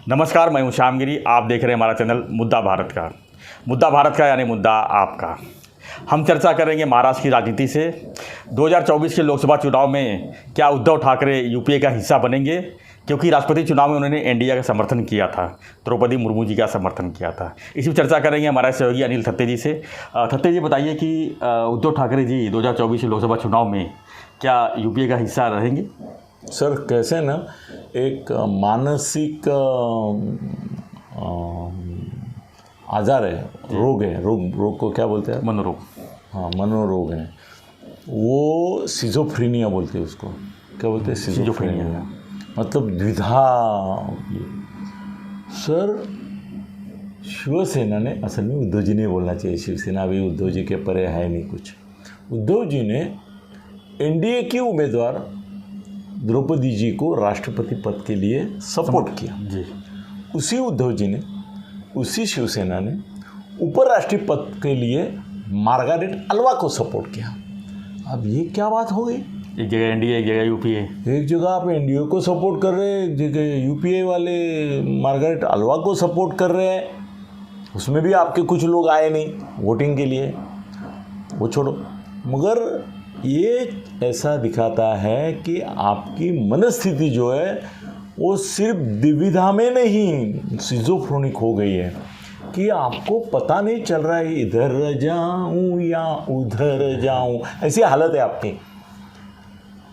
नमस्कार, मैं हूं श्यामगिरी। आप देख रहे हैं हमारा चैनल मुद्दा भारत का यानी मुद्दा आपका। हम चर्चा करेंगे महाराष्ट्र की राजनीति से। 2024 के लोकसभा चुनाव में क्या उद्धव ठाकरे यूपीए का हिस्सा बनेंगे, क्योंकि राष्ट्रपति चुनाव में उन्होंने एनडीए का समर्थन किया था, द्रौपदी मुर्मू जी का समर्थन किया था। इसी पर चर्चा करेंगे हमारे सहयोगी अनिल थत्ते जी से। थत्ते जी, बताइए कि उद्धव ठाकरे जी 2024 लोकसभा चुनाव में क्या यूपीए का हिस्सा रहेंगे? सर, कैसे ना, एक मानसिक आजार है, रोग को क्या बोलते हैं? मनोरोग। हाँ, मनोरोग है वो। सिजोफ्रेनिया बोलते हैं उसको। क्या बोलते हैं? सिजोफ्रेनिया। मतलब द्विधा। सर, शिवसेना ने, असल में उद्धव जी ने बोलना चाहिए, शिवसेना अभी उद्धव जी के परे है नहीं कुछ। उद्धव जी ने एनडीए की उम्मीदवार द्रौपदी जी को राष्ट्रपति पद के लिए सपोर्ट किया जी। उसी उद्धव जी ने, उसी शिवसेना ने उपराष्ट्रीय पद के लिए मार्गारेट अलवा को सपोर्ट किया। अब ये क्या बात हो गई? एक जगह एनडीए, एक जगह यूपीए। एक जगह आप एनडीए को सपोर्ट कर रहे हैं, एक जगह यूपीए वाले मार्गारेट अलवा को सपोर्ट कर रहे हैं। उसमें भी आपके कुछ लोग आए नहीं वोटिंग के लिए, वो छोड़ो। मगर ये ऐसा दिखाता है कि आपकी मनस्थिति जो है वो सिर्फ द्विविधा में नहीं, सिजोफ्रेनिक हो गई है कि आपको पता नहीं चल रहा है इधर जाऊं या उधर जाऊं। ऐसी हालत है आपकी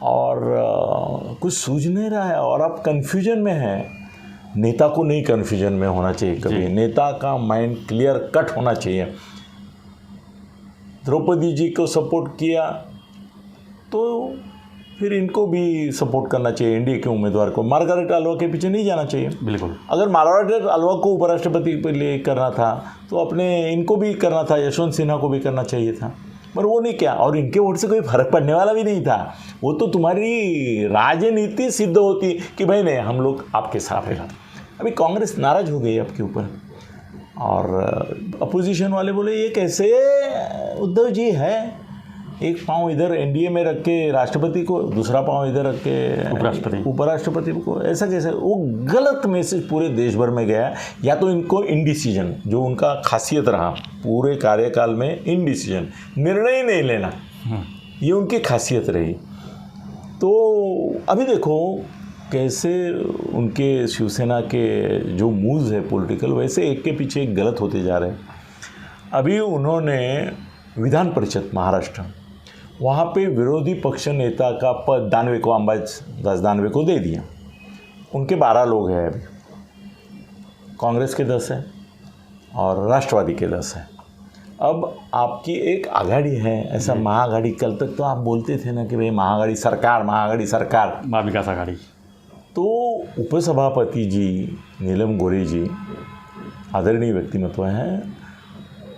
और कुछ सूझ नहीं रहा है और आप कन्फ्यूजन में हैं। नेता को नहीं कन्फ्यूजन में होना चाहिए कभी। नेता का माइंड क्लियर कट होना चाहिए। द्रौपदी जी को सपोर्ट किया तो फिर इनको भी सपोर्ट करना चाहिए, एनडीए के उम्मीदवार को। मार्गारेट अलवा के पीछे नहीं जाना चाहिए। बिल्कुल। अगर मार्गारेट अलवा को उपराष्ट्रपति के लिए करना था तो अपने इनको भी करना था, यशवंत सिन्हा को भी करना चाहिए था, पर वो नहीं किया। और इनके वोट से कोई फर्क पड़ने वाला भी नहीं था। वो तो तुम्हारी राजनीति सिद्ध होती कि भाई नहीं, हम लोग आपके साथ हैं। अभी कांग्रेस नाराज हो गई आपके ऊपर और अपोजिशन वाले बोले ये कैसे उद्धव जी है, एक पाँव इधर एनडीए में रख के राष्ट्रपति को, दूसरा पाँव इधर रख के उपराष्ट्रपति को, ऐसा कैसे? वो गलत मैसेज पूरे देश भर में गया। या तो इनको इनडिसीजन, जो उनका खासियत रहा पूरे कार्यकाल में, इनडिसीजन, निर्णय नहीं लेना, ये उनकी खासियत रही। तो अभी देखो कैसे उनके शिवसेना के जो मूव्स है पॉलिटिकल, वैसे एक के पीछे एक गलत होते जा रहे हैं। अभी उन्होंने विधान परिषद महाराष्ट्र, वहाँ पे विरोधी पक्ष नेता का पद दानवे को, अंबादास दानवे को दे दिया। उनके 12 लोग हैं अभी, कांग्रेस के 10 हैं और राष्ट्रवादी के 10 हैं। अब आपकी एक आघाड़ी है, ऐसा महाआघाड़ी। कल तक तो आप बोलते थे ना कि भाई महाआघाड़ी सरकार, महाविकास आघाड़ी। तो उपसभापति जी नीलम गोरे जी आदरणीय व्यक्तिमत्व हैं,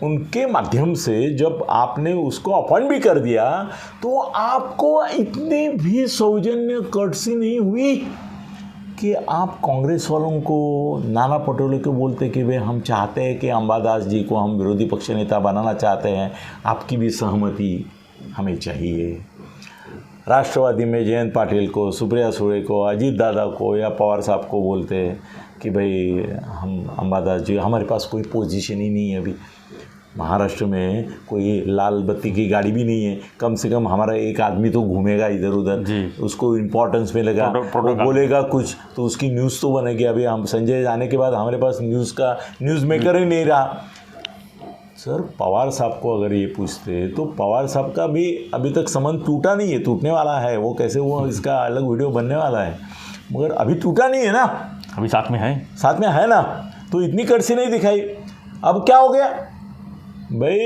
उनके माध्यम से जब आपने उसको अपॉइंट भी कर दिया तो आपको इतनी भी सौजन्य कर्टसी नहीं हुई कि आप कांग्रेस वालों को, नाना पटोले को बोलते कि भाई हम चाहते हैं कि अंबादास जी को हम विरोधी पक्ष नेता बनाना चाहते हैं, आपकी भी सहमति हमें चाहिए। राष्ट्रवादी में जयंत पाटिल को, सुप्रिया सुळे को, अजीत दादा को या पवार साहब को बोलते हैं कि भाई हम अंबादास जी, हमारे पास कोई पोजीशन ही नहीं है अभी। महाराष्ट्र में कोई लाल बत्ती की गाड़ी भी नहीं है, कम से कम हमारा एक आदमी तो घूमेगा इधर उधर, उसको इम्पोर्टेंस मिलेगा, वो बोलेगा कुछ तो उसकी न्यूज़ तो बनेगी। अभी हम संजय जाने के बाद हमारे पास न्यूज़ मेकर ही नहीं रहा। सर, पवार साहब को अगर ये पूछते तो पवार साहब का भी अभी तक संबंध टूटा नहीं है, टूटने वाला है। वो कैसे, वो इसका अलग वीडियो बनने वाला है, मगर अभी टूटा नहीं है ना, अभी साथ में है ना। तो इतनी कड़सी नहीं दिखाई। अब क्या हो गया भाई?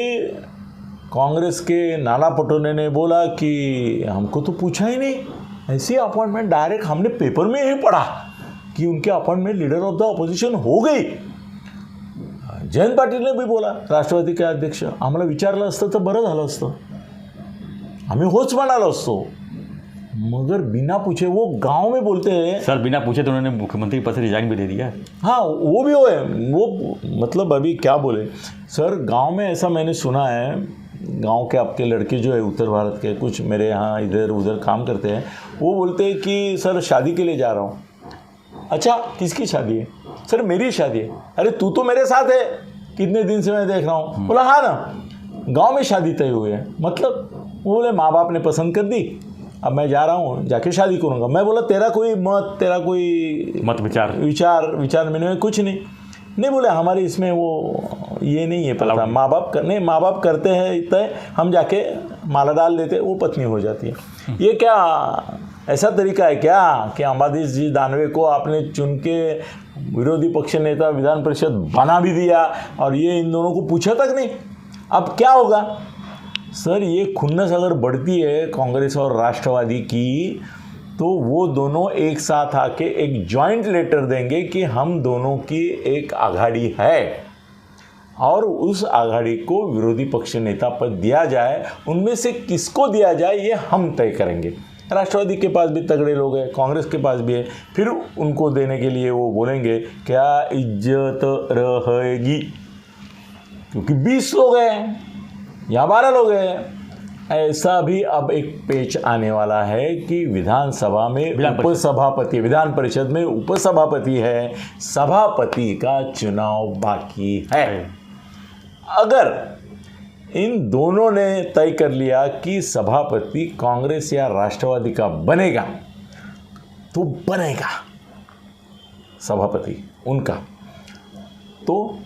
कांग्रेस के नाना पटोले ने बोला कि हमको तो पूछा ही नहीं, ऐसी अपॉइंटमेंट डायरेक्ट हमने पेपर में ही पढ़ा कि उनके appointment leader of the opposition हो गई। जयंत पाटील ने भी बोला, राष्ट्रवादी के अध्यक्ष, आम्हाला विचारलं असतं तर बरं झालं असतं, आम्ही होच म्हणालो असतो। मगर बिना पूछे वो गांव में बोलते हैं। सर, बिना पूछे तो उन्होंने मुख्यमंत्री पद से रिजाइन भी दे दिया। हाँ, वो भी वो मतलब अभी क्या बोले सर, गांव में ऐसा मैंने सुना है, गांव के आपके लड़के जो है उत्तर भारत के, कुछ मेरे यहाँ इधर उधर काम करते हैं, वो बोलते हैं कि सर शादी के लिए जा रहा हूँ। अच्छा, किसकी शादी है? सर मेरी शादी है। अरे तू तो मेरे साथ है, कितने दिन से मैं देख रहा हूँ। बोला हाँ ना, गांव में शादी तय हुई है। मतलब वो बोले माँ बाप ने पसंद कर दी, अब मैं जा रहा हूँ, जाके शादी करूँगा। मैं बोला तेरा कोई मत, तेरा कोई मत विचार विचार में कुछ नहीं बोले हमारे इसमें वो ये नहीं है पता। माँ बाप करते हैं तय, हम जाके माला डाल देते, वो पत्नी हो जाती है। ये क्या ऐसा तरीका है क्या कि अंबाधीश जी दानवे को आपने चुन के विरोधी पक्ष नेता विधान परिषद बना भी दिया और ये इन दोनों को पूछा तक नहीं। अब क्या होगा सर, ये खुन्नस अगर बढ़ती है कांग्रेस और राष्ट्रवादी की, तो वो दोनों एक साथ आके एक जॉइंट लेटर देंगे कि हम दोनों की एक आघाड़ी है और उस आघाड़ी को विरोधी पक्ष नेता पद दिया जाए। उनमें से किसको दिया जाए ये हम तय करेंगे। राष्ट्रवादी के पास भी तगड़े लोग हैं, कांग्रेस के पास भी है, फिर उनको देने के लिए वो बोलेंगे क्या इज्जत रहेगी, क्योंकि 20 लोग हैं या 12 लोग हैं। ऐसा भी अब एक पेच आने वाला है कि विधानसभा में उपसभापति, विधान परिषद में उपसभापति है, सभापति का चुनाव बाकी है। अगर इन दोनों ने तय कर लिया कि सभापति कांग्रेस या राष्ट्रवादी का बनेगा, तो बनेगा सभापति उनका। तो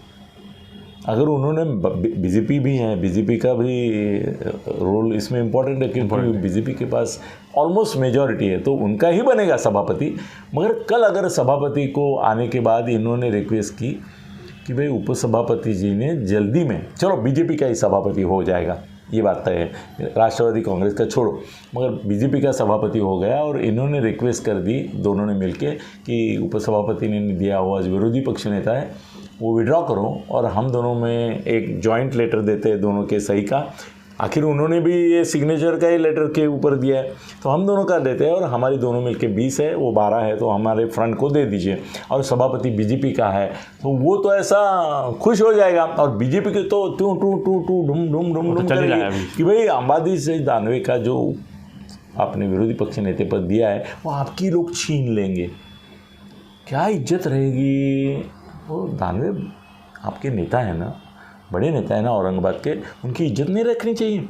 अगर उन्होंने, बीजेपी भी है, बीजेपी का भी रोल इसमें इम्पोर्टेंट है क्योंकि बीजेपी के पास ऑलमोस्ट मेजॉरिटी है, तो उनका ही बनेगा सभापति। मगर कल अगर सभापति को आने के बाद इन्होंने रिक्वेस्ट की कि भाई उपसभापति जी ने जल्दी में, चलो बीजेपी का ही सभापति हो जाएगा, ये बात तय है, राष्ट्रवादी कांग्रेस का छोड़ो, मगर बीजेपी का सभापति हो गया और इन्होंने रिक्वेस्ट कर दी दोनों ने मिलके कि उपसभापति ने दिया हुआ जो विरोधी पक्ष नेता है वो विड्रॉ करो और हम दोनों में एक जॉइंट लेटर देते हैं दोनों के सही का। आखिर उन्होंने भी ये सिग्नेचर का ही लेटर के ऊपर दिया है, तो हम दोनों का देते हैं और हमारी दोनों मिलके 20 है, वो 12 है, तो हमारे फ्रंट को दे दीजिए। और सभापति बीजेपी का है तो वो तो ऐसा खुश हो जाएगा और बीजेपी के तो टू टू टू टू ढूम ढूम ढूम ढूम कि भाई अंबाधीश दानवे का जो आपने विरोधी पक्ष नेता पद दिया है वो आपकी लोग छीन लेंगे, क्या इज्जत रहेगी। वो दानवे आपके नेता है ना, बड़े नेता है ना औरंगाबाद के, उनकी इज्जत नहीं रखनी चाहिए।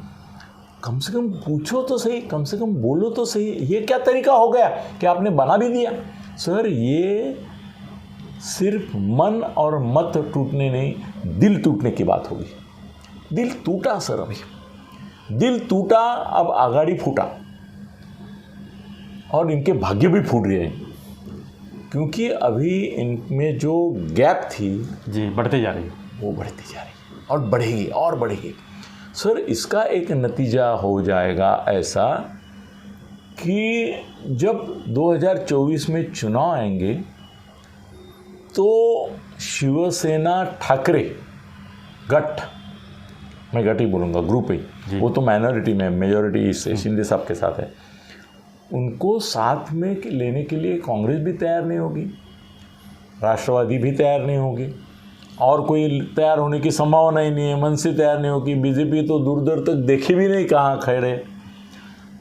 कम से कम पूछो तो सही, कम से कम बोलो तो सही। ये क्या तरीका हो गया कि आपने बना भी दिया। सर ये सिर्फ मन और मत टूटने नहीं, दिल टूटने की बात होगी। दिल टूटा सर, अभी दिल टूटा, अब आगाड़ी फूटा और इनके भाग्य भी फूट गए क्योंकि अभी इनमें जो गैप थी जी बढ़ती जा रही है, वो बढ़ती जा रही है और बढ़ेगी और बढ़ेगी। सर इसका एक नतीजा हो जाएगा ऐसा कि जब 2024 में चुनाव आएंगे तो शिवसेना ठाकरे गठ, मैं गठ ही बोलूँगा, ग्रुप ही, वो तो माइनॉरिटी में, मेजॉरिटी शिंदे साहब के साथ है, उनको साथ में लेने के लिए कांग्रेस भी तैयार नहीं होगी, राष्ट्रवादी भी तैयार नहीं होगी और कोई तैयार होने की संभावना ही नहीं है, मन से तैयार नहीं होगी। बीजेपी तो दूर दूर तक देखे भी नहीं कहाँ खड़े।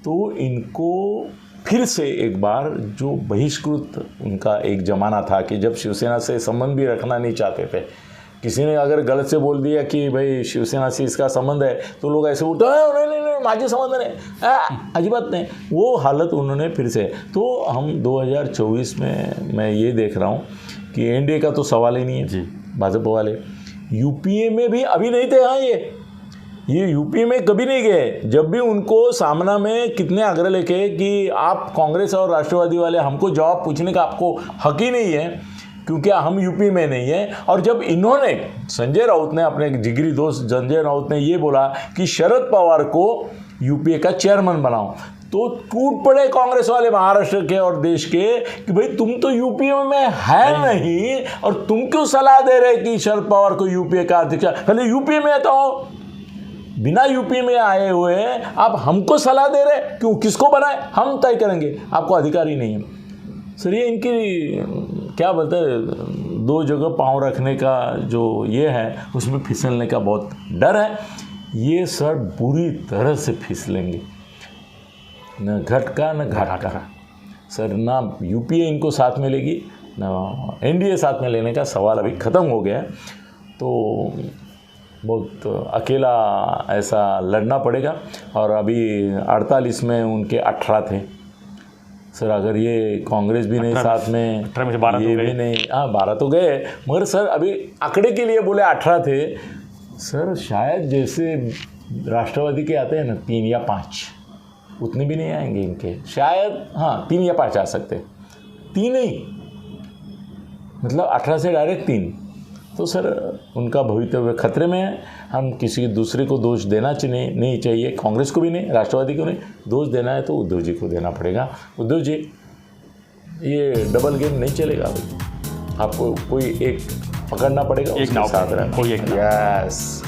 तो इनको फिर से एक बार जो बहिष्कृत उनका एक ज़माना था कि जब शिवसेना से संबंध भी रखना नहीं चाहते थे, किसी ने अगर गलत से बोल दिया कि भाई शिवसेना से इसका संबंध है तो लोग ऐसे बोलते हैं नहीं माझे संबंध नहीं, अजीबात नहीं, वो हालत उन्होंने फिर से। तो हम 2024 में मैं ये देख रहा हूँ कि एनडीए का तो सवाल ही नहीं है जी, भाजपा वाले यूपीए में भी अभी नहीं थे। हाँ ये यूपी में कभी नहीं गए। जब भी उनको सामना में कितने आग्रह लेके कि आप कांग्रेस और राष्ट्रवादी वाले हमको जवाब पूछने का आपको हक ही नहीं है क्योंकि हम यूपी में नहीं है। और जब इन्होंने, संजय राउत ने, अपने जिगरी दोस्त संजय राउत ने ये बोला कि शरद पवार को यूपीए का चेयरमैन बनाओ, तो टूट पड़े कांग्रेस वाले महाराष्ट्र के और देश के कि भाई तुम तो यूपीए में है नहीं और तुम क्यों सलाह दे रहे कि शरद पवार को यूपीए का अध्यक्ष, पहले यूपीए में तो बिना यूपी में आए हुए आप हमको सलाह दे रहे क्यों, किसको बनाए, हम तय करेंगे, आपको अधिकार ही नहीं है। सर ये इनकी क्या बोलते हैं, दो जगह पाँव रखने का जो ये है उसमें फिसलने का बहुत डर है। ये सर बुरी तरह से फिसलेंगे, न घट का न घाट का। सर ना यूपीए इनको साथ में लेगी एनडीए साथ में लेने का सवाल अभी ख़त्म हो गया है। तो बहुत अकेला ऐसा लड़ना पड़ेगा। और अभी 48 में उनके 18 थे सर। अगर ये कांग्रेस भी नहीं साथ में, 18 में से 12 ये तो भी गए। नहीं, हाँ 12 तो गए, मगर सर अभी आंकड़े के लिए बोले 18 थे सर। शायद जैसे राष्ट्रवादी के आते हैं ना 3 या 5, उतने भी नहीं आएंगे इनके, शायद हाँ 3 या 5 आ सकते, 3 ही, मतलब 18 से डायरेक्ट 3। तो सर उनका भविष्य खतरे में है। हम किसी दूसरे को दोष देना नहीं चाहिए, कांग्रेस को भी नहीं, राष्ट्रवादी को नहीं। दोष देना है तो उद्धव जी को देना पड़ेगा। उद्धव जी, ये डबल गेम नहीं चलेगा भाई, आपको कोई एक पकड़ना पड़ेगा, एक उसके नाव साथ पे, रहना। कोई एक नाव। यस,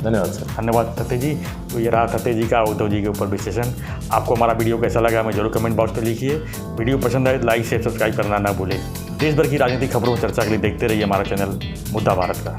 धन्यवाद सर। धन्यवाद थत्ते जी। तो ये रहा थत्ते जी का उद्धव जी के ऊपर विश्लेषण। आपको हमारा वीडियो कैसा लगा हमें जरूर कमेंट बॉक्स में लिखिए। वीडियो पसंद आए तो लाइक शेयर सब्सक्राइब करना ना भूलें। देश भर की राजनीतिक खबरों चर्चा के लिए देखते रहिए हमारा चैनल मुद्दा भारत का।